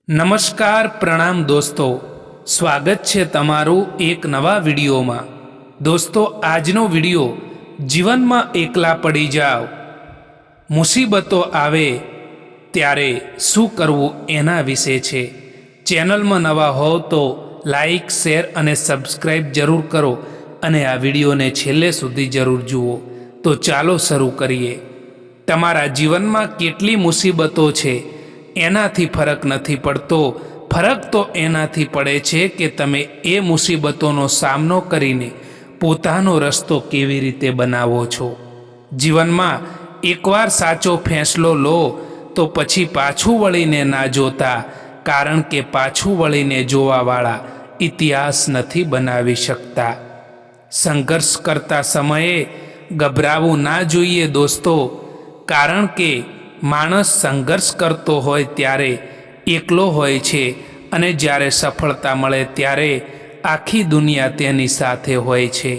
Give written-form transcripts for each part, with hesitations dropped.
નમસ્કાર પ્રણામ દોસ્તો, સ્વાગત છે તમારું એક નવા વિડીયોમાં। દોસ્તો, આજનો વિડીયો જીવનમાં એકલા પડી જાઓ, મુસીબતો આવે ત્યારે શું કરવું એના વિશે છે। ચેનલમાં નવા હો તો લાઈક, શેર અને સબસ્ક્રાઈબ જરૂર કરો અને આ વિડીયોને છેલ્લે સુધી જરૂર જુઓ। તો ચાલો શરૂ કરીએ। તમારા જીવનમાં કેટલી મુસીબતો છે એનાથી ફરક નથી પડતો, ફરક તો એનાથી પડે છે કે તમે એ મુસીબતોનો સામનો કરીને પોતાનો રસ્તો કેવી રીતે બનાવો છો। જીવનમાં એકવાર સાચો ફેંસલો લો તો પછી પાછું વળીને ના જોતા, કારણ કે પાછું વળીને જોવાવાળા ઇતિહાસ નથી બનાવી શકતા। સંઘર્ષ કરતા સમયે ગભરાવું ના જોઈએ દોસ્તો, કારણ કે માણસ સંઘર્ષ કરતો હોય ત્યારે એકલો હોય છે અને જ્યારે સફળતા મળે ત્યારે આખી દુનિયા તેની સાથે હોય છે।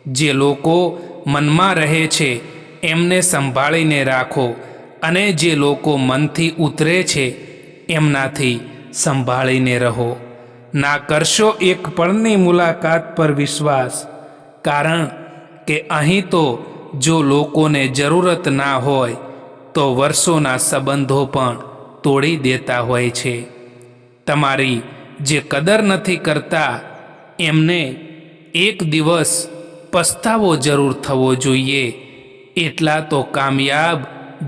જે લોકો મનમાં રહે છે એમને સંભાળીને રાખો અને જે લોકો મનથી ઉતરે છે એમનાથી સંભાળીને રહો। ના કરશો એક પળની મુલાકાત પર વિશ્વાસ, કારણ કે અહીં તો જો લોકોને જરૂરત ના હોય તો વર્ષોના સંબંધો પણ તોડી દેતા હોય છે। તમારી જે કદર નથી કરતા એમને એક દિવસ પસ્તાવો જરૂર થવો જોઈએ, એટલા તો કામયાબ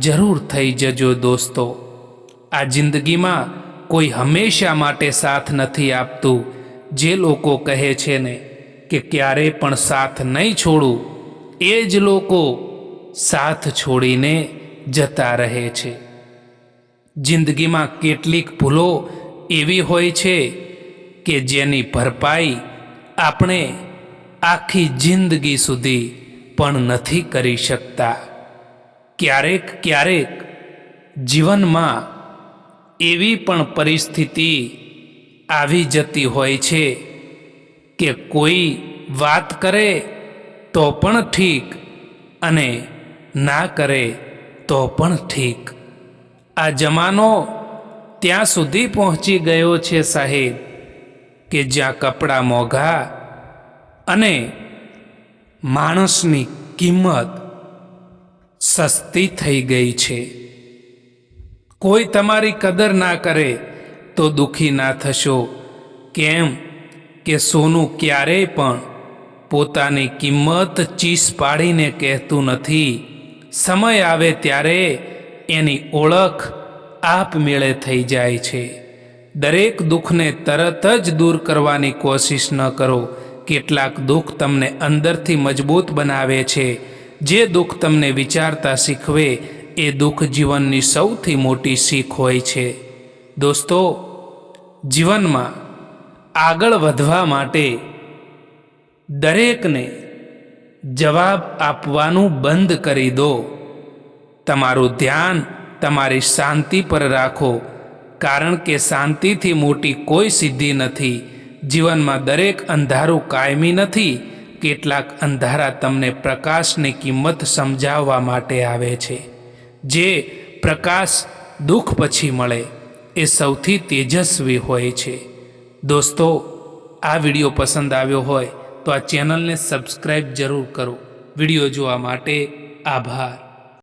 જરૂર થઈ જજો દોસ્તો। આ જિંદગીમાં કોઈ હંમેશા માટે સાથ નથી આપતું। જે લોકો કહે છે ને કે ક્યારે પણ સાથ નહીં છોડું, એ જ લોકો સાથ છોડીને જતા રહે છે। જિંદગીમાં કેટલીક ભૂલો એવી હોય છે કે જેની ભરપાઈ આપણે આખી જિંદગી સુધી પણ નથી કરી શકતા। ક્યારેક જીવનમાં એવી પણ પરિસ્થિતિ આવી જતી હોય છે કે કોઈ વાત કરે તો પણ ઠીક અને ના કરે તો પણ ઠીક। આ જમાનો ત્યાં સુધી પહોંચી ગયો છે સાહેબ કે જ્યાં કપડાં મોંઘા અને માણસની કિંમત સસ્તી થઈ ગઈ છે। કોઈ તમારી કદર ના કરે તો દુઃખી ના થશો, કેમ કે સોનું ક્યારેય પણ પોતાની કિંમત ચીસ પાડીને કહેતું નથી। સમય આવે ત્યારે એની ઓળખ આપમેળે થઈ જાય છે। દરેક દુઃખને તરત જ દૂર કરવાની કોશિશ ન કરો। કેટલાક દુઃખ તમને અંદરથી મજબૂત બનાવે છે। જે દુઃખ તમને વિચારતા શીખવે એ દુઃખ જીવનની સૌથી મોટી શીખ હોય છે। દોસ્તો, જીવનમાં આગળ વધવા માટે દરેકને જવાબ આપવાનું બંધ કરી દો। તમારું ધ્યાન તમારી શાંતિ પર રાખો, કારણ કે શાંતિથી મોટી કોઈ સિદ્ધિ નથી। જીવનમાં દરેક અંધારું કાયમી નથી। કેટલાક અંધારા તમને પ્રકાશની કિંમત સમજાવવા માટે આવે છે। જે પ્રકાશ દુઃખ પછી મળે એ સૌથી તેજસ્વી હોય છે। દોસ્તો, આ વિડીયો પસંદ આવ્યો હોય તો આ ચેનલને સબસ્ક્રાઈબ જરૂર કરો। વિડીયો જોવા માટે આભાર।